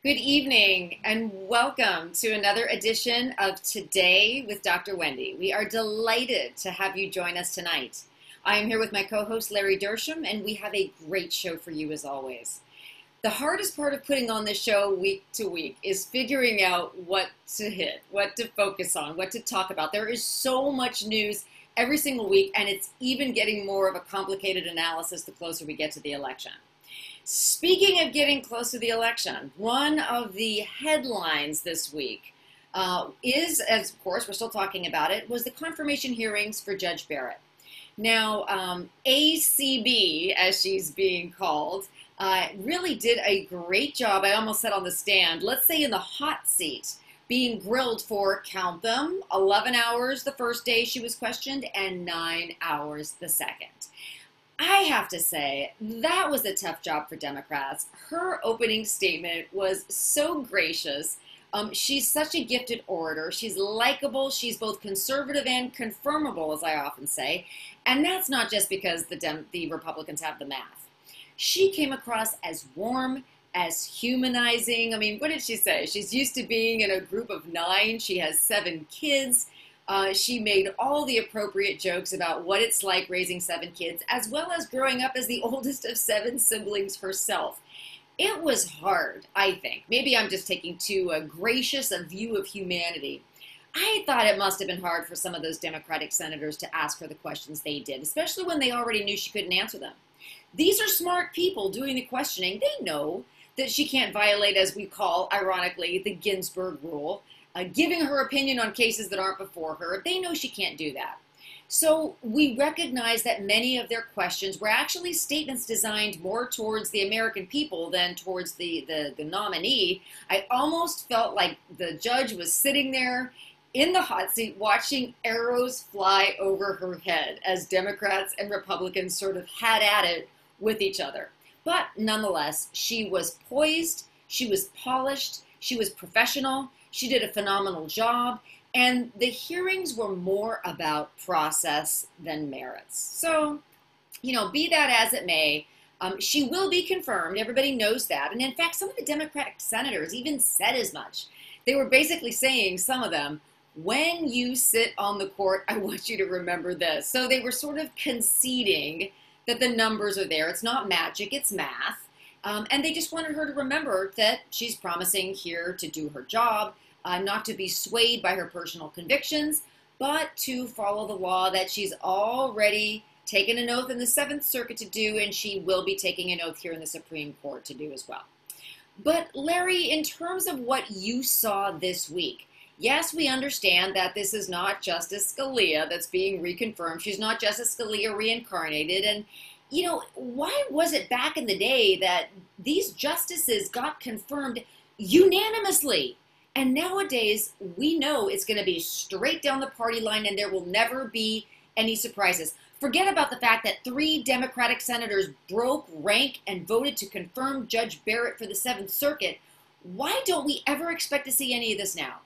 Good evening and welcome to another edition of Today with Dr. Wendy. We are delighted to have you join us tonight. I am here with my co-host Larry Dersham, and we have a great show for you as always. The hardest part of putting on this show week to week is figuring out what to hit, what to focus on, what to talk about. There is so much news every single week, and it's even getting more of a complicated analysis the closer we get to the election. Speaking of getting close to the election, one of the headlines this week is, as of course we're still talking about it, was the confirmation hearings for Judge Barrett. Now, ACB, as she's being called, really did a great job. I almost said on the stand, let's say in the hot seat, being grilled for, count them, 11 hours the first day she was questioned and 9 hours the second. I have to say, that was a tough job for Democrats. Her opening statement was so gracious. She's such a gifted orator. She's likable. She's both conservative and confirmable, as I often say. And that's not just because the Republicans have the math. She came across as warm, as humanizing. I mean, what did she say? She's used to being in a group of 9. She has 7 kids. She made all the appropriate jokes about what it's like raising 7 kids, as well as growing up as the oldest of 7 siblings herself. It was hard, I think. Maybe I'm just taking too gracious a view of humanity. I thought it must have been hard for some of those Democratic senators to ask her the questions they did, especially when they already knew she couldn't answer them. These are smart people doing the questioning. They know that she can't violate, as we call, ironically, the Ginsburg rule. Giving her opinion on cases that aren't before her. They know she can't do that. So we recognize that many of their questions were actually statements designed more towards the American people than towards the nominee. I almost felt like the judge was sitting there in the hot seat watching arrows fly over her head as Democrats and Republicans sort of had at it with each other. But nonetheless, she was poised, she was polished, she was professional. She did a phenomenal job, and the hearings were more about process than merits. So, be that as it may, she will be confirmed. Everybody knows that. And in fact, some of the Democratic senators even said as much. They were basically saying, some of them, when you sit on the court, I want you to remember this. So they were sort of conceding that the numbers are there. It's not magic, it's math. And they just wanted her to remember that she's promising here to do her job, not to be swayed by her personal convictions, but to follow the law that she's already taken an oath in the 7th Circuit to do, and she will be taking an oath here in the Supreme Court to do as well. But Larry, in terms of what you saw this week, yes, we understand that this is not Justice Scalia that's being reconfirmed. She's not Justice Scalia reincarnated. And, why was it back in the day that these justices got confirmed unanimously? And nowadays, we know it's going to be straight down the party line and there will never be any surprises. Forget about the fact that 3 Democratic senators broke rank and voted to confirm Judge Barrett for the 7th Circuit. Why don't we ever expect to see any of this now?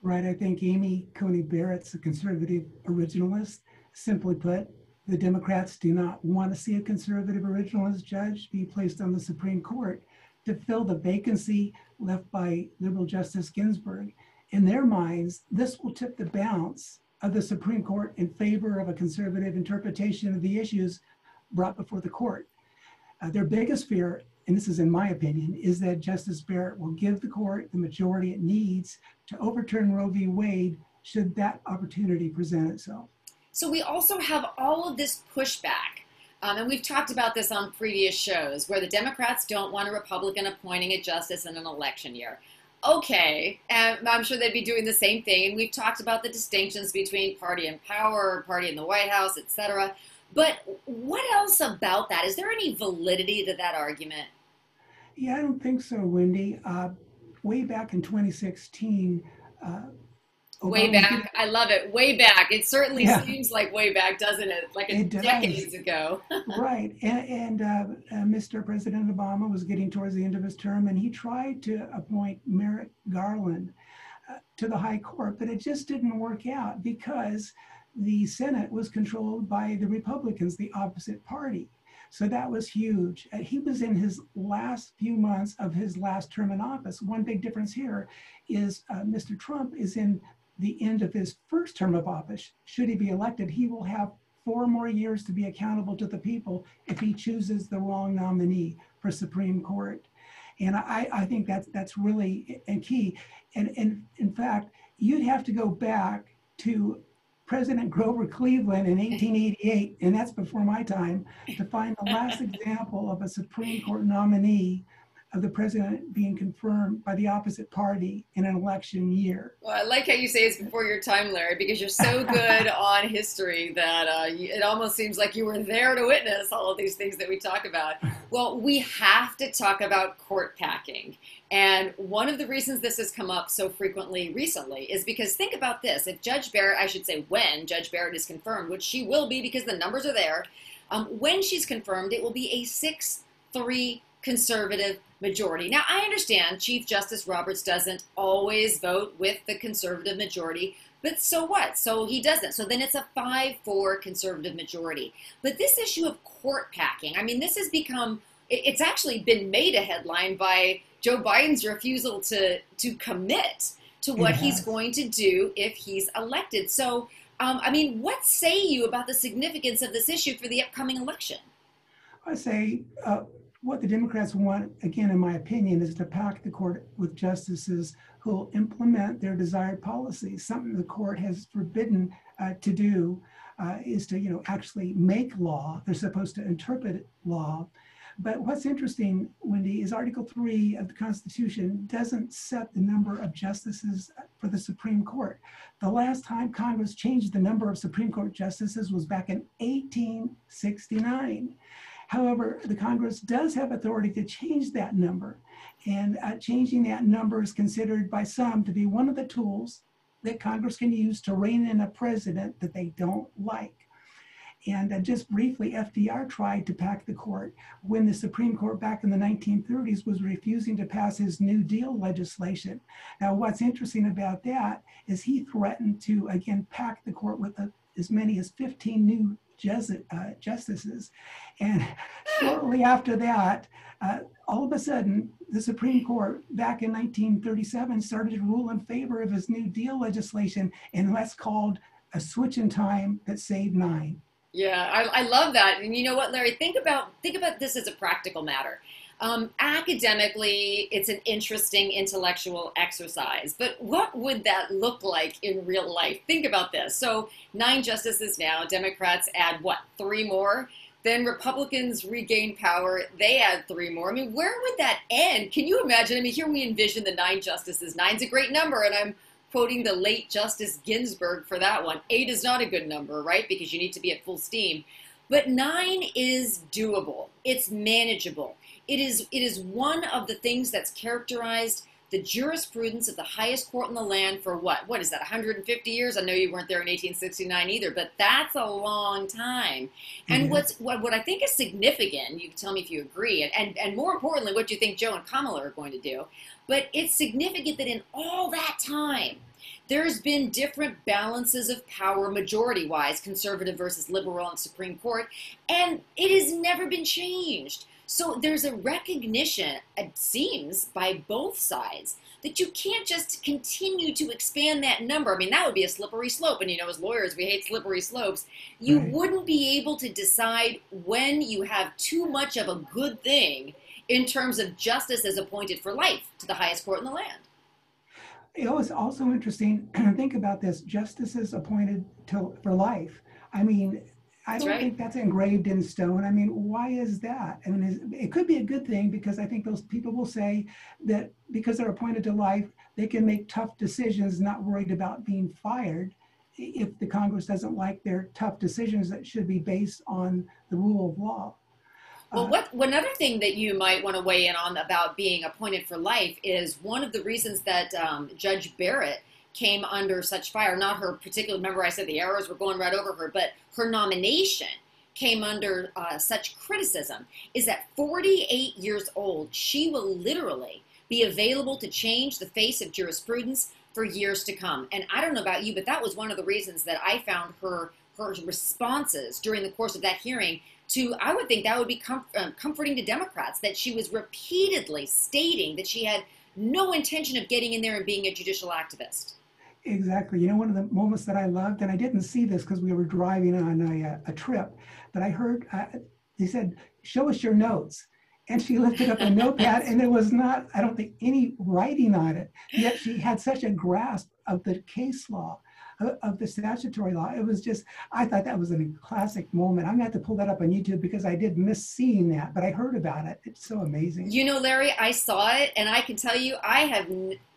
Right, I think Amy Coney Barrett's a conservative originalist. Simply put, the Democrats do not want to see a conservative originalist judge be placed on the Supreme Court to fill the vacancy left by liberal Justice Ginsburg. In their minds, this will tip the balance of the Supreme Court in favor of a conservative interpretation of the issues brought before the court. Their biggest fear, and this is in my opinion, is that Justice Barrett will give the court the majority it needs to overturn Roe v. Wade should that opportunity present itself. So we also have all of this pushback. And we've talked about this on previous shows, where the Democrats don't want a Republican appointing a justice in an election year. Okay, and I'm sure they'd be doing the same thing. And we've talked about the distinctions between party in power, party in the White House, etc. But what else about that? Is there any validity to that argument? Yeah, I don't think so, Wendy. Way back in 2016, way back. I love it. Way back. It certainly seems like way back, doesn't it? Like decades ago. Right. And Mr. President Obama was getting towards the end of his term, and he tried to appoint Merrick Garland to the High Court, but it just didn't work out because the Senate was controlled by the Republicans, the opposite party. So that was huge. He was in his last few months of his last term in office. One big difference here is Mr. Trump is in the end of his first term of office. Should he be elected, he will have 4 more years to be accountable to the people if he chooses the wrong nominee for Supreme Court. And I think that's really key. And in fact, you'd have to go back to President Grover Cleveland in 1888, and that's before my time, to find the last example of a Supreme Court nominee of the president being confirmed by the opposite party in an election year. Well, I like how you say it's before your time, Larry, because you're so good on history that it almost seems like you were there to witness all of these things that we talk about. Well, we have to talk about court packing. And one of the reasons this has come up so frequently recently is because think about this. If Judge Barrett, I should say when Judge Barrett is confirmed, which she will be because the numbers are there, when she's confirmed, it will be a 6-3 conservative majority. Now, I understand Chief Justice Roberts doesn't always vote with the conservative majority, but so what? So he doesn't. So then it's a 5-4 conservative majority. But this issue of court packing, I mean, this has become, it's actually been made a headline by Joe Biden's refusal to commit to what he's going to do if he's elected. So, I mean, what say you about the significance of this issue for the upcoming election? I say what the Democrats want, again, in my opinion, is to pack the court with justices who will implement their desired policies. Something the court has forbidden to do is to, actually make law. They're supposed to interpret law. But what's interesting, Wendy, is Article 3 of the Constitution doesn't set the number of justices for the Supreme Court. The last time Congress changed the number of Supreme Court justices was back in 1869. However, the Congress does have authority to change that number, and changing that number is considered by some to be one of the tools that Congress can use to rein in a president that they don't like. And just briefly, FDR tried to pack the court when the Supreme Court back in the 1930s was refusing to pass his New Deal legislation. Now, what's interesting about that is he threatened to, again, pack the court with as many as 15 new justices. And shortly after that, all of a sudden, the Supreme Court back in 1937 started to rule in favor of his New Deal legislation, and that's called a switch in time that saved 9. Yeah, I love that. And you know what, Larry, think about this as a practical matter. Academically, it's an interesting intellectual exercise, but what would that look like in real life? Think about this. So 9 justices now, Democrats add what, 3 more? Then Republicans regain power, they add 3 more. I mean, where would that end? Can you imagine? I mean, here we envision the 9 justices. 9's a great number, and I'm quoting the late Justice Ginsburg for that one. 8 is not a good number, right? Because you need to be at full steam. But 9 is doable. It's manageable. It is one of the things that's characterized the jurisprudence of the highest court in the land for what is that, 150 years? I know you weren't there in 1869 either, but that's a long time. And what I think is significant, you can tell me if you agree, and more importantly, what you think Joe and Kamala are going to do, but it's significant that in all that time, there's been different balances of power majority-wise, conservative versus liberal in Supreme Court, and it has never been changed. So there's a recognition, it seems, by both sides that you can't just continue to expand that number. I mean, that would be a slippery slope. And as lawyers, we hate slippery slopes. You wouldn't be able to decide when you have too much of a good thing in terms of justice as appointed for life to the highest court in the land. It was also interesting, think about this, justices appointed for life. I mean, I don't think that's engraved in stone. I mean, why is that? I mean, it could be a good thing because I think those people will say that because they're appointed to life, they can make tough decisions, not worried about being fired if the Congress doesn't like their tough decisions that should be based on the rule of law. Well, one other thing that you might want to weigh in on about being appointed for life is one of the reasons that Judge Barrett came under such fire, not her particular, remember I said the arrows were going right over her, but her nomination came under such criticism, is that 48 years old, she will literally be available to change the face of jurisprudence for years to come. And I don't know about you, but that was one of the reasons that I found her responses during the course of that hearing I would think that would be comforting to Democrats, that she was repeatedly stating that she had no intention of getting in there and being a judicial activist. Exactly. You know, one of the moments that I loved, and I didn't see this because we were driving on a trip, but I heard they said, "Show us your notes." And she lifted up a notepad, and there was not, I don't think, any writing on it. Yet she had such a grasp of the case law, of the statutory law. It was just, I thought that was a classic moment. I'm going to have to pull that up on YouTube because I did miss seeing that, but I heard about it. It's so amazing. You know, Larry, I saw it, and I can tell you, I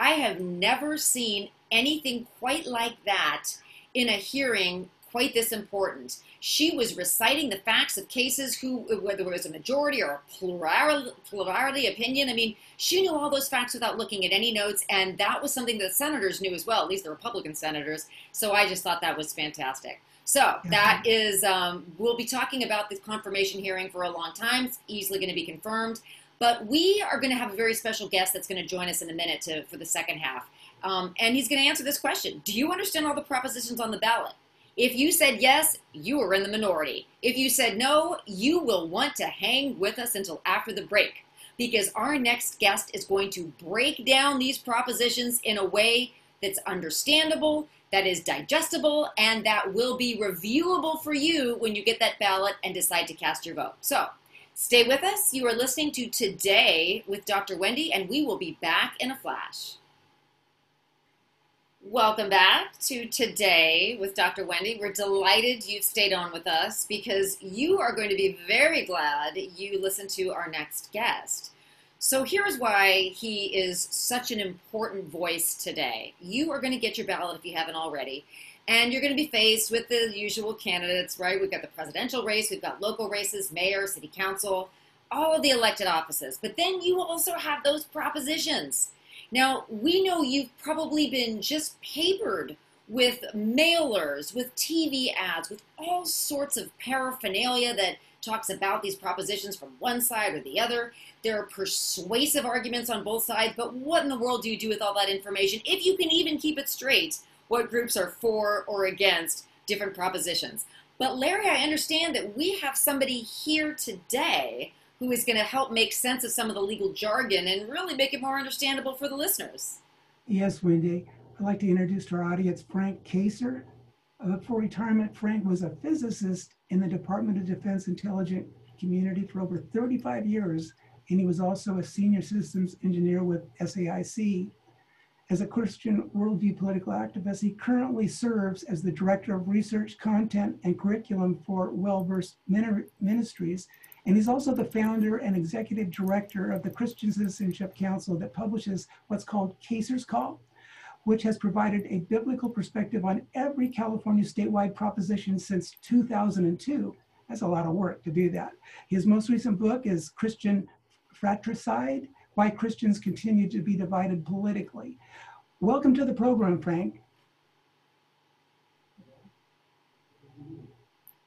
have never seen anything quite like that in a hearing quite this important. She was reciting the facts of cases, whether it was a majority or a plurality opinion. I mean, she knew all those facts without looking at any notes, and that was something that senators knew as well, at least the Republican senators. So I just thought that was fantastic. So that is, we'll be talking about this confirmation hearing for a long time. It's easily going to be confirmed. But we are going to have a very special guest that's going to join us in a minute for the second half. And he's going to answer this question. Do you understand all the propositions on the ballot? If you said yes, you are in the minority. If you said no, you will want to hang with us until after the break, because our next guest is going to break down these propositions in a way that's understandable, that is digestible, and that will be reviewable for you when you get that ballot and decide to cast your vote. So stay with us. You are listening to Today with Dr. Wendy, and we will be back in a flash. Welcome back to Today with Dr. Wendy. We're delighted you've stayed on with us because you are going to be very glad you listened to our next guest. So here's why he is such an important voice today. You are going to get your ballot if you haven't already, and you're going to be faced with the usual candidates, right? We've got the presidential race, we've got local races, mayor, city council, all of the elected offices. But then you also have those propositions. Now, we know you've probably been just papered with mailers, with TV ads, with all sorts of paraphernalia that talks about these propositions from one side or the other. There are persuasive arguments on both sides, but what in the world do you do with all that information if you can even keep it straight what groups are for or against different propositions? But Larry, I understand that we have somebody here today who is going to help make sense of some of the legal jargon and really make it more understandable for the listeners. Yes, Wendy. I'd like to introduce to our audience Frank Kaser. Before retirement, Frank was a physicist in the Department of Defense Intelligence Community for over 35 years, and he was also a senior systems engineer with SAIC. As a Christian worldview political activist, he currently serves as the Director of Research, Content, and Curriculum for Wellverse Ministries, and he's also the founder and executive director of the Christian Citizenship Council that publishes what's called Kaser's Call, which has provided a biblical perspective on every California statewide proposition since 2002. That's a lot of work to do that. His most recent book is Christian Fratricide: Why Christians Continue to be Divided Politically. Welcome to the program, Frank.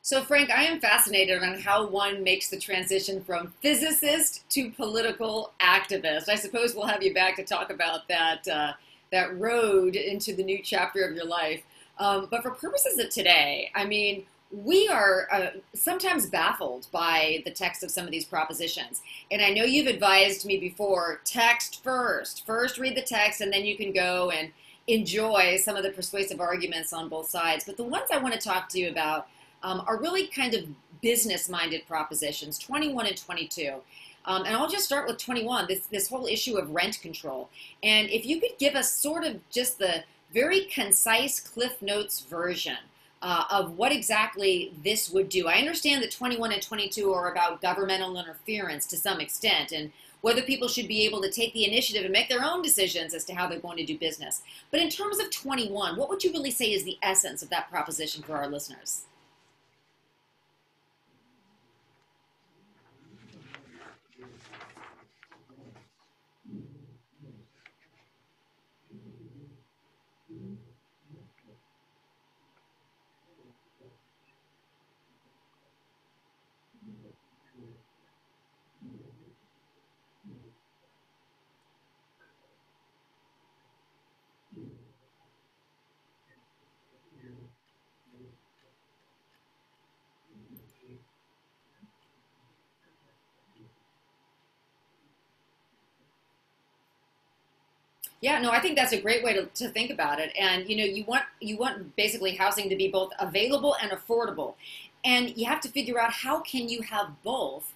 So, Frank, I am fascinated on how one makes the transition from physicist to political activist. I suppose we'll have you back to talk about that road into the new chapter of your life. But for purposes of today, I mean, we are sometimes baffled by the text of some of these propositions. And I know you've advised me before, text first. First read the text, and then you can go and enjoy some of the persuasive arguments on both sides. But the ones I want to talk to you about are really kind of business-minded propositions, 21 and 22. And I'll just start with 21, this whole issue of rent control. And if you could give us sort of just the very concise Cliff Notes version of what exactly this would do. I understand that 21 and 22 are about governmental interference to some extent, and whether people should be able to take the initiative and make their own decisions as to how they're going to do business. But in terms of 21, what would you really say is the essence of that proposition for our listeners? Yeah, no, I think that's a great way to think about it. And you want basically housing to be both available and affordable. And you have to figure out how can you have both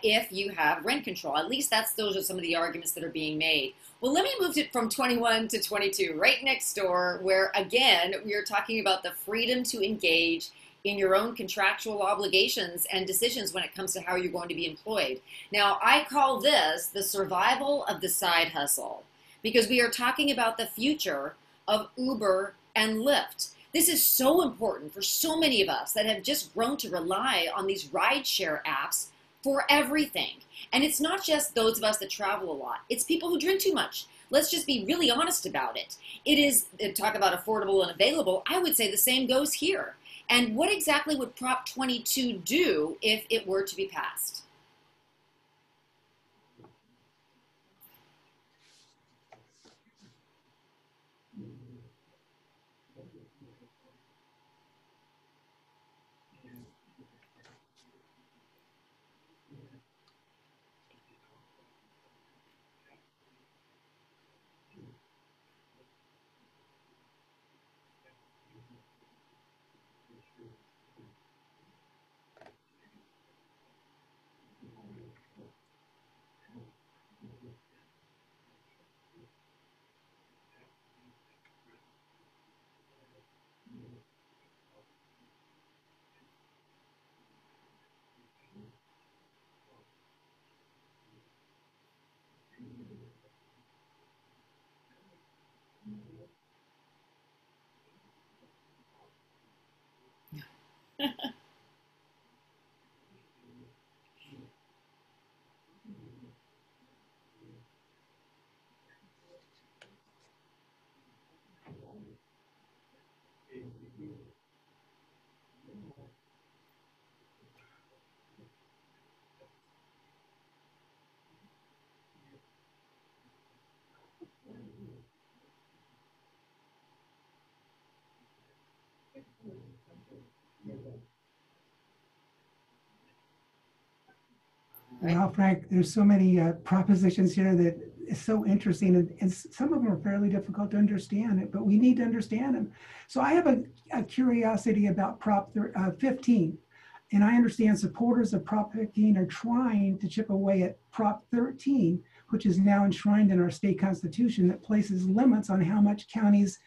if you have rent control. At least those are some of the arguments that are being made. Well, let me move it from 21 to 22, right next door, where again we are talking about the freedom to engage in your own contractual obligations and decisions when it comes to how you're going to be employed. Now, I call this the survival of the side hustle because we are talking about the future of Uber and Lyft. This is so important for so many of us that have just grown to rely on these rideshare apps for everything. And it's not just those of us that travel a lot, it's people who drink too much. Let's just be really honest about it. It is, talk about affordable and available, I would say the same goes here. And what exactly would Prop 22 do if it were to be passed? Right? Well, Frank, there's so many propositions here that is so interesting, and some of them are fairly difficult to understand, but we need to understand them. So I have a curiosity about Prop 15, and I understand supporters of Prop 15 are trying to chip away at Prop 13, which is now enshrined in our state constitution that places limits on how much counties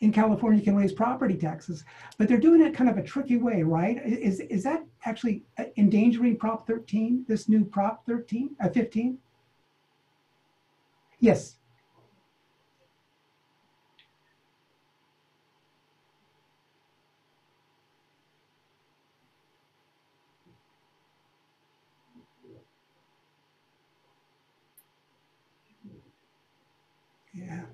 in California can raise property taxes, but they're doing it kind of a tricky way, right? Is that actually endangering Prop 13, this new Prop 15? Yes. Yeah.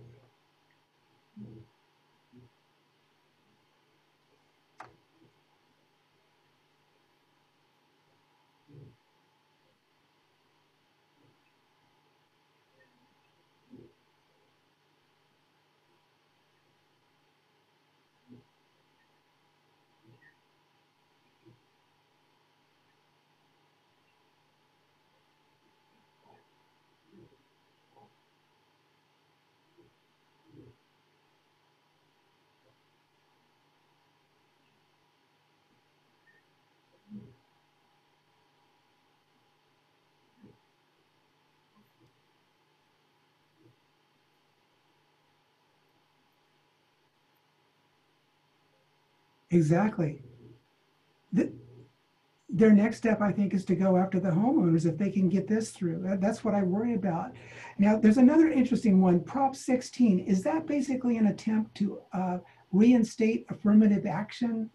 Exactly. The, their next step, I think, is to go after the homeowners if they can get this through. That's what I worry about. Now, there's another interesting one, Prop 16. Is that basically an attempt to reinstate affirmative action?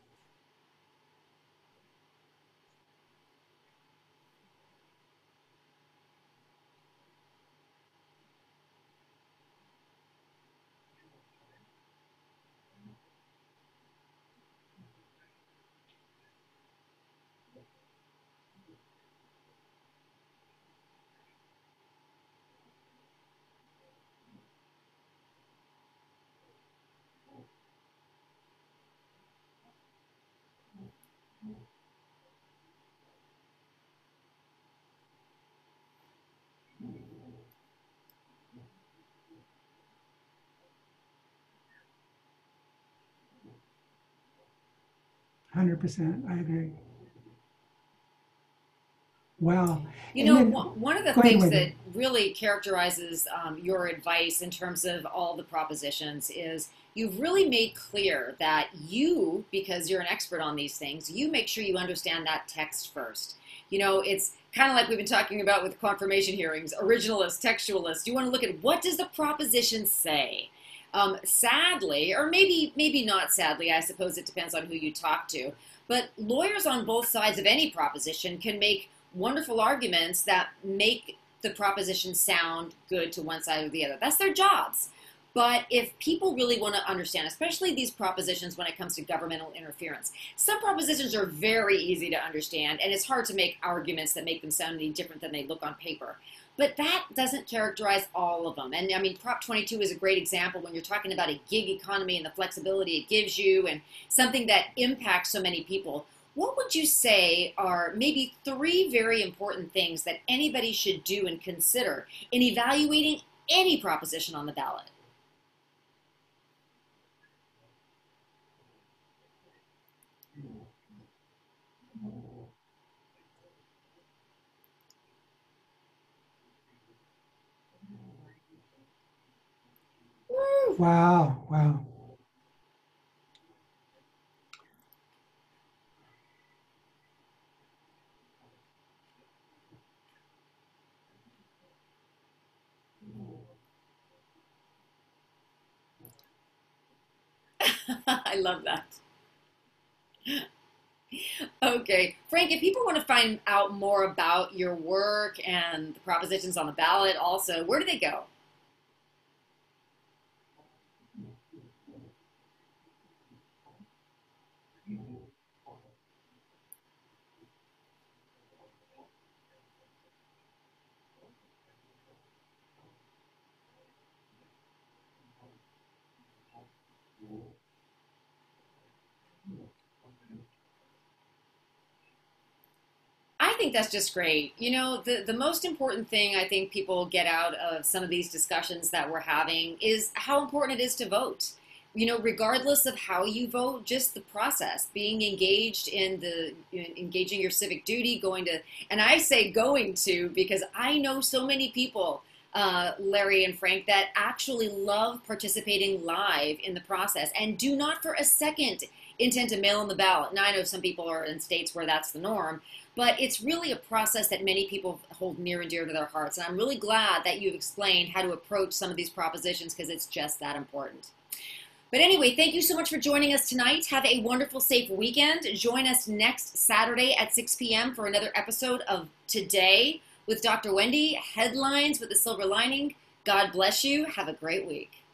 100%. I agree. Wow. You And know, then, one of the go ahead, things that Wendy. really characterizes your advice in terms of all the propositions is you've really made clear that you, because you're an expert on these things, you make sure you understand that text first. You know, it's kind of like we've been talking about with confirmation hearings, originalist, textualist. You want to look at what does the proposition say? Sadly, or maybe not sadly, I suppose it depends on who you talk to, but lawyers on both sides of any proposition can make wonderful arguments that make the proposition sound good to one side or the other. That's their jobs. But if people really want to understand, especially these propositions when it comes to governmental interference, some propositions are very easy to understand, and it's hard to make arguments that make them sound any different than they look on paper. But that doesn't characterize all of them. And I mean, Prop 22 is a great example when you're talking about a gig economy and the flexibility it gives you and something that impacts so many people. What would you say are maybe three very important things that anybody should do and consider in evaluating any proposition on the ballot? Wow. Wow. I love that. Okay. Frank, if people want to find out more about your work and the propositions on the ballot also, where do they go? I think that's just great. You know, the most important thing I think people get out of some of these discussions that we're having is how important it is to vote. You know, regardless of how you vote, just the process, being engaged in engaging your civic duty, going to, and I say going to because I know so many people, Larry and Frank, that actually love participating live in the process and do not for a second intend to mail in the ballot. Now, I know some people are in states where that's the norm, but it's really a process that many people hold near and dear to their hearts. And I'm really glad that you've explained how to approach some of these propositions because it's just that important. But anyway, thank you so much for joining us tonight. Have a wonderful, safe weekend. Join us next Saturday at 6 p.m. for another episode of Today with Dr. Wendy, Headlines with a Silver Lining. God bless you. Have a great week.